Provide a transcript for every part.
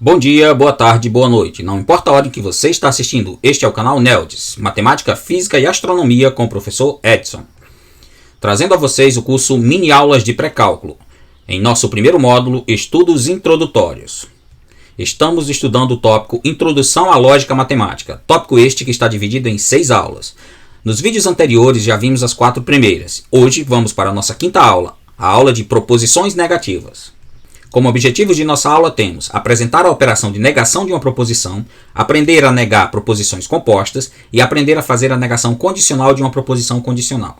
Bom dia, boa tarde, boa noite. Não importa a hora em que você está assistindo, este é o canal Neldes, Matemática, Física e Astronomia com o professor Edson. Trazendo a vocês o curso Mini Aulas de Pré-Cálculo. Em nosso primeiro módulo, Estudos Introdutórios. Estamos estudando o tópico Introdução à Lógica Matemática, tópico este que está dividido em 6 aulas. Nos vídeos anteriores já vimos as 4 primeiras. Hoje vamos para a nossa quinta aula, a aula de proposições negativas. Como objetivos de nossa aula temos apresentar a operação de negação de uma proposição, aprender a negar proposições compostas e aprender a fazer a negação condicional de uma proposição condicional.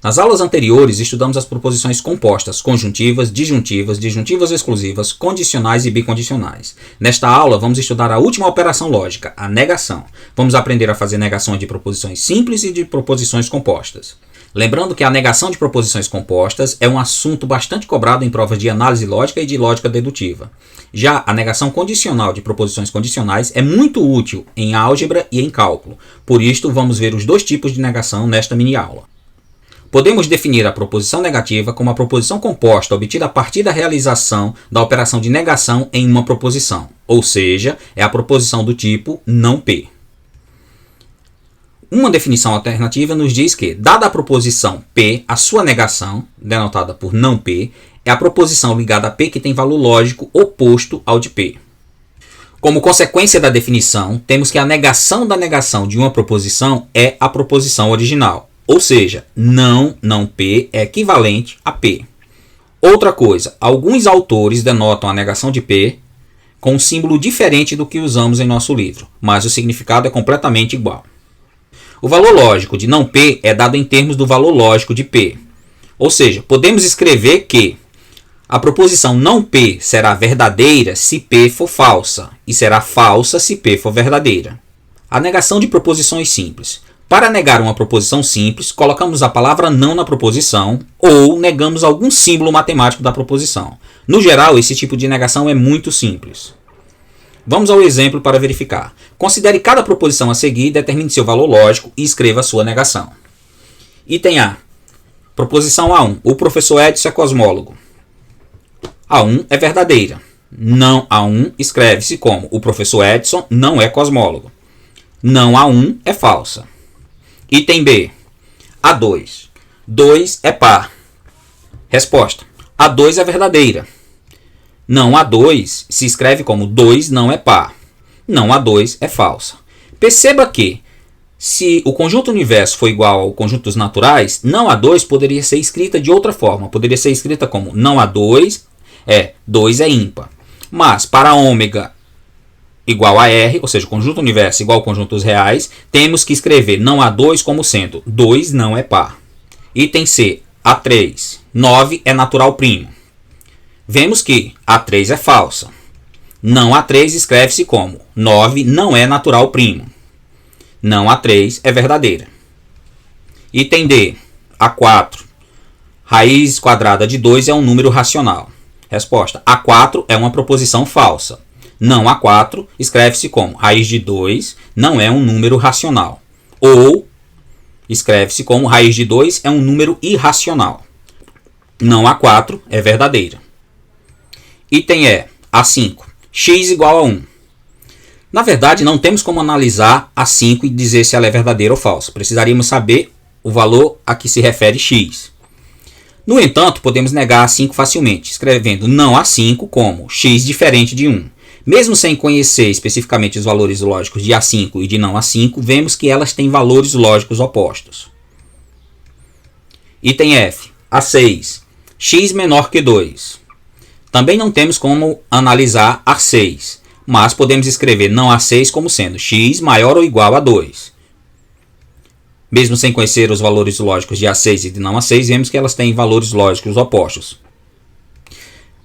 Nas aulas anteriores estudamos as proposições compostas, conjuntivas, disjuntivas exclusivas, condicionais e bicondicionais. Nesta aula vamos estudar a última operação lógica, a negação. Vamos aprender a fazer negações de proposições simples e de proposições compostas. Lembrando que a negação de proposições compostas é um assunto bastante cobrado em provas de análise lógica e de lógica dedutiva. Já a negação condicional de proposições condicionais é muito útil em álgebra e em cálculo. Por isto, vamos ver os dois tipos de negação nesta mini-aula. Podemos definir a proposição negativa como a proposição composta obtida a partir da realização da operação de negação em uma proposição, ou seja, é a proposição do tipo não P. Uma definição alternativa nos diz que, dada a proposição P, a sua negação, denotada por não P, é a proposição ligada a P que tem valor lógico oposto ao de P. Como consequência da definição, temos que a negação da negação de uma proposição é a proposição original, ou seja, não P é equivalente a P. Outra coisa, alguns autores denotam a negação de P com um símbolo diferente do que usamos em nosso livro, mas o significado é completamente igual. O valor lógico de não P é dado em termos do valor lógico de P. Ou seja, podemos escrever que a proposição não P será verdadeira se P for falsa e será falsa se P for verdadeira. A negação de proposições simples. Para negar uma proposição simples, colocamos a palavra não na proposição ou negamos algum símbolo matemático da proposição. No geral, esse tipo de negação é muito simples. Vamos ao exemplo para verificar. Considere cada proposição a seguir, determine seu valor lógico e escreva a sua negação. Item A. Proposição A1. O professor Edson é cosmólogo. A1 é verdadeira. Não A1 escreve-se como o professor Edson não é cosmólogo. Não A1 é falsa. Item B. A2. 2 é par. Resposta. A2 é verdadeira. Não A2 se escreve como 2 não é par. Não A2 é falsa. Perceba que, se o conjunto universo for igual ao conjunto dos naturais, não A2 poderia ser escrita de outra forma. Poderia ser escrita como não A2 2 é ímpar. Mas para ômega igual a R, ou seja, o conjunto universo igual ao conjunto dos reais, temos que escrever não A2 como sendo 2 não é par. Item C. A3. 9 é natural primo. Vemos que A3 é falsa. Não A3 escreve-se como 9 não é natural primo. Não A3 é verdadeira. Item D. A4. Raiz quadrada de 2 é um número racional. Resposta. A4 é uma proposição falsa. Não A4 escreve-se como raiz de 2 não é um número racional. Ou escreve-se como raiz de 2 é um número irracional. Não A4 é verdadeira. Item E. A5. X igual a 1. Na verdade, não temos como analisar A5 e dizer se ela é verdadeira ou falsa. Precisaríamos saber o valor a que se refere x. No entanto, podemos negar A5 facilmente, escrevendo não A5 como x diferente de 1. Mesmo sem conhecer especificamente os valores lógicos de A5 e de não A5, vemos que elas têm valores lógicos opostos. Item F. A6. X menor que 2. Também não temos como analisar A6, mas podemos escrever não A6 como sendo x maior ou igual a 2. Mesmo sem conhecer os valores lógicos de A6 e de não A6, vemos que elas têm valores lógicos opostos.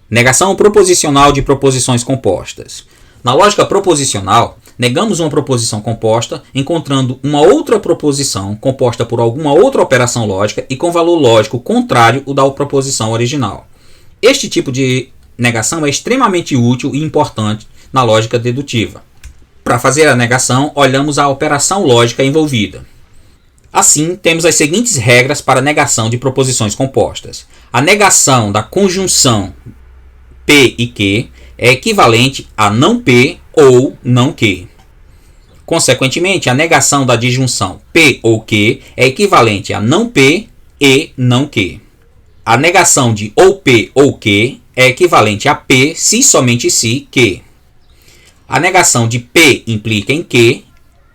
Negação proposicional de proposições compostas. Na lógica proposicional, negamos uma proposição composta encontrando uma outra proposição composta por alguma outra operação lógica e com valor lógico contrário ao da proposição original. Este tipo de negação é extremamente útil e importante na lógica dedutiva. Para fazer a negação, olhamos a operação lógica envolvida. Assim, temos as seguintes regras para a negação de proposições compostas. A negação da conjunção P e Q é equivalente a não P ou não Q. Consequentemente, a negação da disjunção P ou Q é equivalente a não P e não Q. A negação de ou P ou Q é equivalente a P se somente se Q. A negação de P implica em Q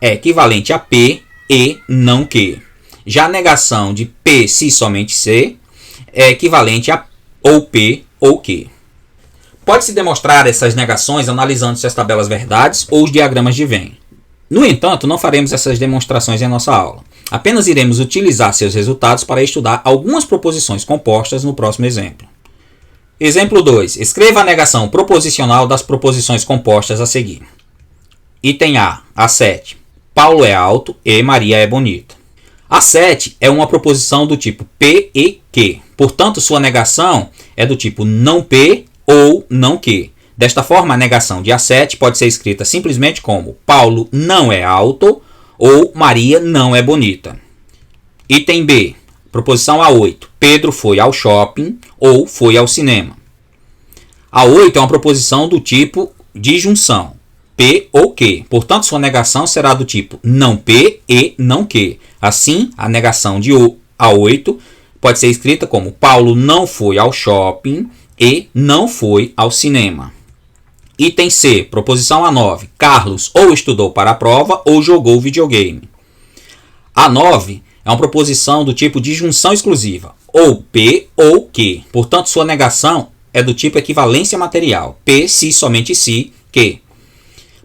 é equivalente a P e não Q. Já a negação de P se somente C é equivalente a ou P ou Q. Pode-se demonstrar essas negações analisando-se as tabelas verdades ou os diagramas de Venn. No entanto, não faremos essas demonstrações em nossa aula. Apenas iremos utilizar seus resultados para estudar algumas proposições compostas no próximo exemplo. Exemplo 2. Escreva a negação proposicional das proposições compostas a seguir. Item A. A7. Paulo é alto e Maria é bonita. A7 é uma proposição do tipo P e Q. Portanto, sua negação é do tipo não P ou não Q. Desta forma, a negação de A7 pode ser escrita simplesmente como Paulo não é alto ou Maria não é bonita. Item B. Proposição A8. Pedro foi ao shopping ou foi ao cinema. A8 é uma proposição do tipo disjunção P ou Q. Portanto, sua negação será do tipo não P e não Q. Assim, a negação de A8 pode ser escrita como Paulo não foi ao shopping e não foi ao cinema. Item C, proposição A9. Carlos ou estudou para a prova ou jogou videogame. A9 é uma proposição do tipo disjunção exclusiva, ou P ou Q. Portanto, sua negação é do tipo equivalência material, P se somente se Q.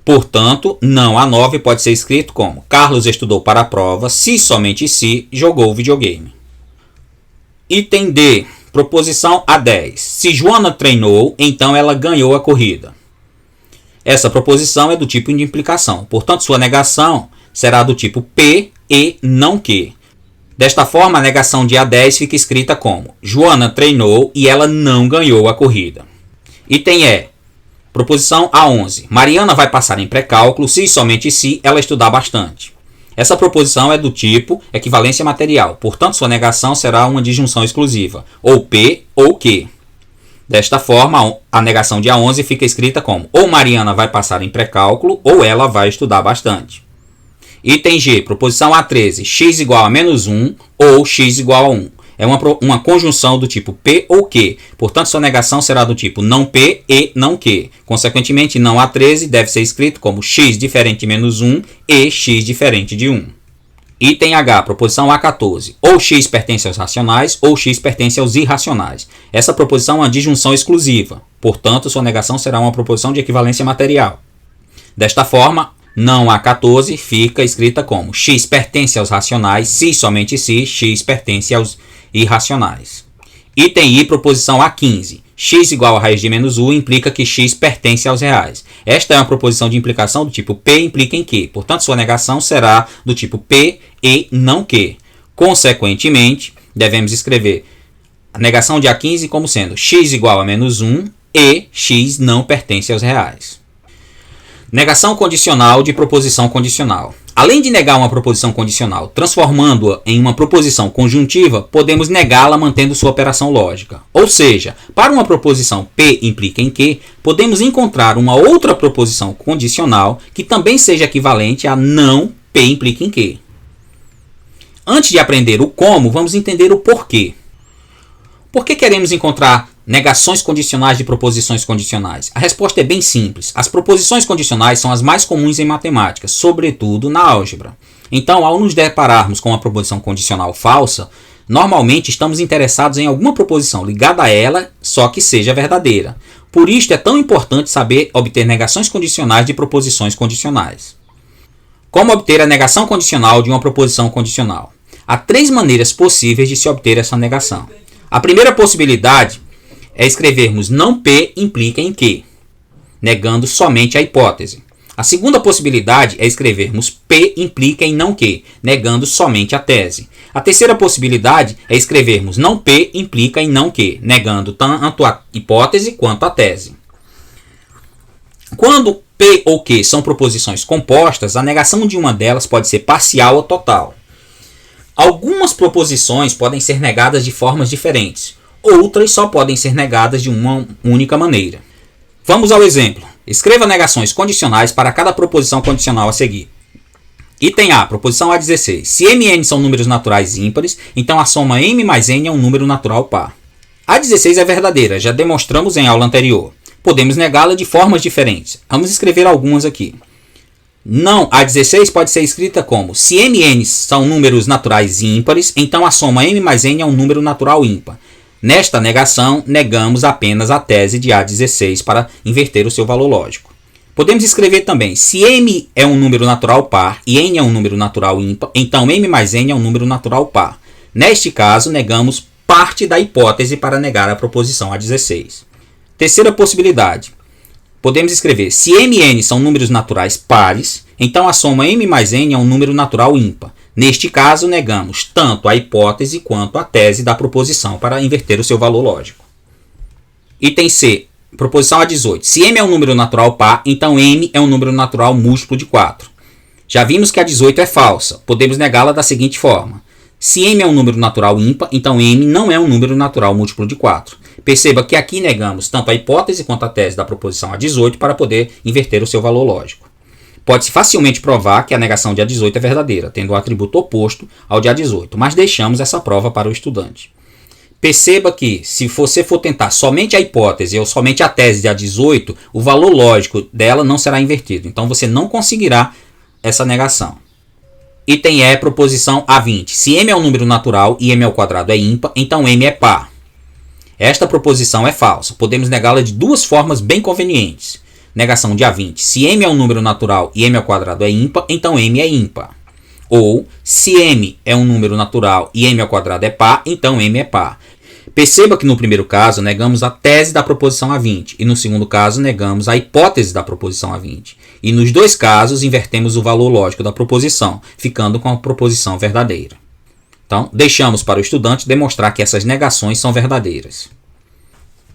Portanto, não A9 pode ser escrito como Carlos estudou para a prova se somente se jogou videogame. Item D, proposição A10. Se Joana treinou, então ela ganhou a corrida. Essa proposição é do tipo de implicação, portanto, sua negação será do tipo P e não Q. Desta forma, a negação de A10 fica escrita como Joana treinou e ela não ganhou a corrida. Item E. Proposição A11. Mariana vai passar em pré-cálculo se e somente se ela estudar bastante. Essa proposição é do tipo equivalência material, portanto, sua negação será uma disjunção exclusiva, ou P ou Q. Desta forma, a negação de A11 fica escrita como ou Mariana vai passar em pré-cálculo ou ela vai estudar bastante. Item G, proposição A13, x igual a menos 1 ou x igual a 1. É uma conjunção do tipo P ou Q, portanto sua negação será do tipo não P e não Q. Consequentemente, não A13 deve ser escrito como x diferente de menos 1 e x diferente de 1. Item H, proposição A14. Ou x pertence aos racionais ou x pertence aos irracionais. Essa proposição é uma disjunção exclusiva. Portanto, sua negação será uma proposição de equivalência material. Desta forma, não A14 fica escrita como x pertence aos racionais se somente se x pertence aos irracionais. Item I, proposição A15. X igual a raiz de menos 1 implica que x pertence aos reais. Esta é uma proposição de implicação do tipo P implica em Q. Portanto, sua negação será do tipo P e não Q. Consequentemente, devemos escrever a negação de A15 como sendo x igual a menos 1 e x não pertence aos reais. Negação condicional de proposição condicional. Além de negar uma proposição condicional transformando-a em uma proposição conjuntiva, podemos negá-la mantendo sua operação lógica. Ou seja, para uma proposição P implica em Q, podemos encontrar uma outra proposição condicional que também seja equivalente a não P implica em Q. Antes de aprender o como, vamos entender o porquê. Por que queremos encontrar negações condicionais de proposições condicionais? A resposta é bem simples. As proposições condicionais são as mais comuns em matemática, sobretudo na álgebra. Então, ao nos depararmos com uma proposição condicional falsa, normalmente estamos interessados em alguma proposição ligada a ela, só que seja verdadeira. Por isto é tão importante saber obter negações condicionais de proposições condicionais. Como obter a negação condicional de uma proposição condicional? Há 3 maneiras possíveis de se obter essa negação. A primeira possibilidade é escrevermos não P implica em Q, negando somente a hipótese. A segunda possibilidade é escrevermos P implica em não Q, negando somente a tese. A terceira possibilidade é escrevermos não P implica em não Q, negando tanto a hipótese quanto a tese. Quando P ou Q são proposições compostas, a negação de uma delas pode ser parcial ou total. Algumas proposições podem ser negadas de formas diferentes. Outras só podem ser negadas de uma única maneira. Vamos ao exemplo. Escreva negações condicionais para cada proposição condicional a seguir. Item A, proposição A16. Se m e n são números naturais ímpares, então a soma m mais n é um número natural par. A 16 é verdadeira, já demonstramos em aula anterior. Podemos negá-la de formas diferentes. Vamos escrever algumas aqui. Não, a 16 pode ser escrita como: se m e n são números naturais ímpares, então a soma m mais n é um número natural ímpar. Nesta negação, negamos apenas a tese de A16 para inverter o seu valor lógico. Podemos escrever também: se m é um número natural par e n é um número natural ímpar, então m mais n é um número natural par. Neste caso, negamos parte da hipótese para negar a proposição A16. Terceira possibilidade. Podemos escrever: se m e n são números naturais pares, então a soma m mais n é um número natural ímpar. Neste caso, negamos tanto a hipótese quanto a tese da proposição para inverter o seu valor lógico. Item C. Proposição A18. Se m é um número natural par, então m é um número natural múltiplo de 4. Já vimos que a 18 é falsa. Podemos negá-la da seguinte forma. Se m é um número natural ímpar, então m não é um número natural múltiplo de 4. Perceba que aqui negamos tanto a hipótese quanto a tese da proposição A18 para poder inverter o seu valor lógico. Pode-se facilmente provar que a negação de A18 é verdadeira, tendo o atributo oposto ao de A18, mas deixamos essa prova para o estudante. Perceba que, se você for tentar somente a hipótese ou somente a tese de A18, o valor lógico dela não será invertido. Então, você não conseguirá essa negação. Item E, proposição A20. Se m é um número natural e m ao quadrado é ímpar, então m é par. Esta proposição é falsa. Podemos negá-la de duas formas bem convenientes. Negação de A20. Se m é um número natural e m ao quadrado é ímpar, então m é ímpar. Ou, se m é um número natural e m ao quadrado é par, então m é par. Perceba que no primeiro caso negamos a tese da proposição A20 e no segundo caso negamos a hipótese da proposição A20. E nos dois casos invertemos o valor lógico da proposição, ficando com a proposição verdadeira. Então, deixamos para o estudante demonstrar que essas negações são verdadeiras.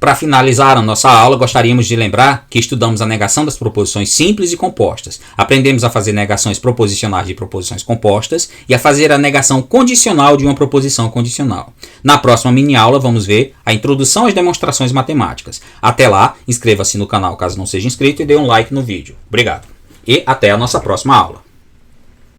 Para finalizar a nossa aula, gostaríamos de lembrar que estudamos a negação das proposições simples e compostas. Aprendemos a fazer negações proposicionais de proposições compostas e a fazer a negação condicional de uma proposição condicional. Na próxima mini-aula, vamos ver a introdução às demonstrações matemáticas. Até lá, inscreva-se no canal caso não seja inscrito e dê um like no vídeo. Obrigado. E até a nossa próxima aula.